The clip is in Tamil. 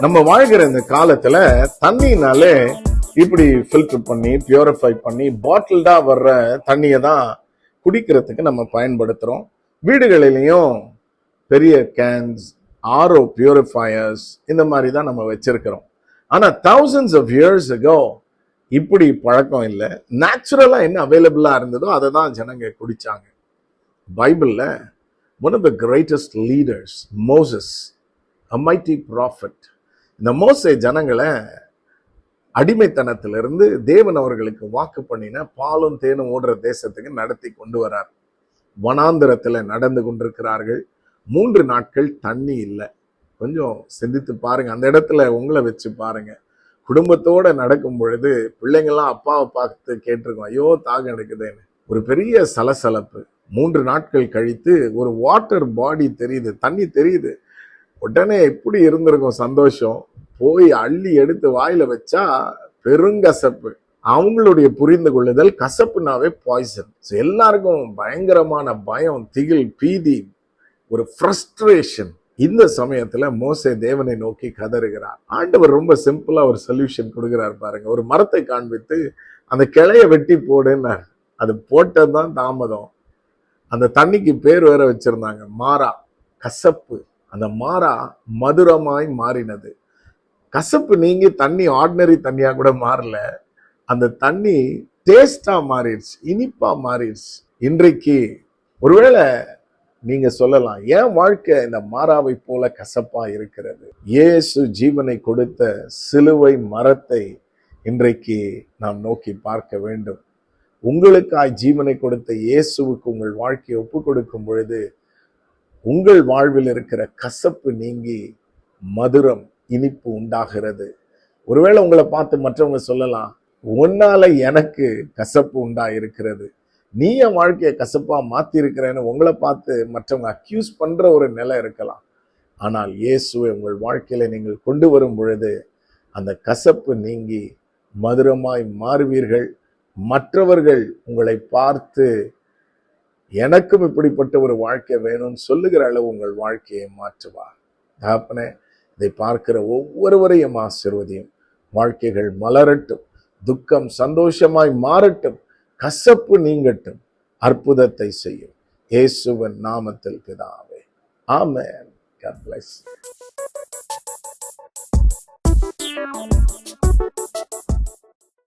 நம்ம வாழ்கிற இந்த காலத்துல தண்ணினாலே இப்படி ஃபில்டர் பண்ணி பியூரிஃபை பண்ணி பாட்டில்டா வர்ற தண்ணியை தான் குடிக்கிறதுக்கு நம்ம பயன்படுத்துறோம். வீடுகளிலையும் பெரிய கேன்ஸ், ஆர்ஓ பியூரிஃபயர்ஸ் இந்த மாதிரி தான் நம்ம வச்சிருக்கிறோம். ஆனா thousands of years ago இப்படி பழக்கம் இல்லை. நேச்சுரலா என்ன அவைலபிளா இருந்ததோ அதை தான் ஜனங்க குடிச்சாங்க. பைபிள்ல one of the greatest leaders, Moses, a mighty prophet. இந்த மோசே ஜனங்களை அடிமைத்தனத்திலிருந்து தேவன் அவர்களுக்கு வாக்கு பண்ணின பாலும் தேனும் ஓடுற தேசத்துக்கு நடத்தி கொண்டு வரார். வனாந்திரத்துல நடந்து கொண்டிருக்கிறார்கள். 3 நாட்கள் தண்ணி இல்லை. கொஞ்சம் சிந்தித்து பாருங்க, அந்த இடத்துல உங்களை வச்சு பாருங்க. குடும்பத்தோட நடக்கும் பொழுது பிள்ளைங்கள்லாம் அப்பாவை பார்த்து கேட்டிருக்கோம், ஐயோ தாகம் எடுக்குதுன்னு. ஒரு பெரிய சலசலப்பு. 3 நாட்கள் கழித்து ஒரு வாட்டர் பாடி தெரியுது, தண்ணி தெரியுது. உடனே எப்படி இருந்திருக்கும் சந்தோஷம். போய் அள்ளி எடுத்து வாயில வச்சா பெருங்கசப்பு. அவங்களுடைய புரிந்து கொள்ளுதல் கசப்புனாவே பாய்சன். எல்லாருக்கும் பயங்கரமான பயம், திகில், பீதி, ஒரு ஃப்ரஸ்ட்ரேஷன். இந்த சமயத்துல மோசே தேவனை நோக்கி கதறுகிறார். ஆண்டவர் ரொம்ப சிம்பிளா ஒரு சொல்யூஷன் கொடுக்கிறார் பாருங்க. ஒரு மரத்தை காண்பித்து அந்த கிளைய வெட்டி போடுன்னு. அது போட்டதுதான் தாமதம். அந்த தண்ணிக்கு பேர் வேற வச்சிருந்தாங்க, மாறா, கசப்பு. அந்த மாறா மதுரமாய் மாறினது. கசப்பு நீங்கி தண்ணி ஆர்டினரி தண்ணியா கூட மாறல, அந்த தண்ணி டேஸ்டா மாறிடுச்சு, இனிப்பா மாறிடுச்சு. இன்றைக்கு ஒருவேளை நீங்க சொல்லலாம், ஏன் வாழ்க்கை இந்த மாறாவை போல கசப்பா இருக்கிறது? இயேசு ஜீவனை கொடுத்த சிலுவை மரத்தை இன்றைக்கு நாம் நோக்கி பார்க்க வேண்டும். உங்களுக்காய் ஜீவனை கொடுத்த இயேசுவுக்கு உங்கள் வாழ்க்கையை ஒப்பு கொடுக்கும் பொழுது உங்கள் வாழ்வில் இருக்கிற கசப்பு நீங்கி மதுரம், இனிப்பு உண்டாகிறது. ஒருவேளை உங்களை பார்த்து மற்றவங்க சொல்லலாம், உன்னால எனக்கு கசப்பு உண்டா இருக்கிறது, நீ என் வாழ்க்கையை கசப்பா மாத்தி இருக்கிறேன்னு உங்களை பார்த்து மற்றவங்க அக்யூஸ் பண்ற ஒரு நிலை இருக்கலாம். ஆனால் இயேசுவை உங்கள் வாழ்க்கையில நீங்கள் கொண்டு வரும் பொழுது அந்த கசப்பு நீங்கி மதுரமாய் மாறுவீர்கள். மற்றவர்கள் உங்களை பார்த்து எனக்கும் இப்படிப்பட்ட ஒரு வாழ்க்கை வேணும்னு சொல்லுகிற அளவு உங்கள் வாழ்க்கையை மாற்றுவார். தகப்பனே, இதை பார்க்கிற ஒவ்வொருவரையும் ஆசீர்வதியும். வாழ்க்கைகள் மலரட்டும், துக்கம் சந்தோஷமாய் மாறட்டும், கசப்பு நீங்கட்டும், அற்புதத்தை செய்யும். இயேசுவின் நாமத்தில் பிதாவே, ஆமென். God bless you.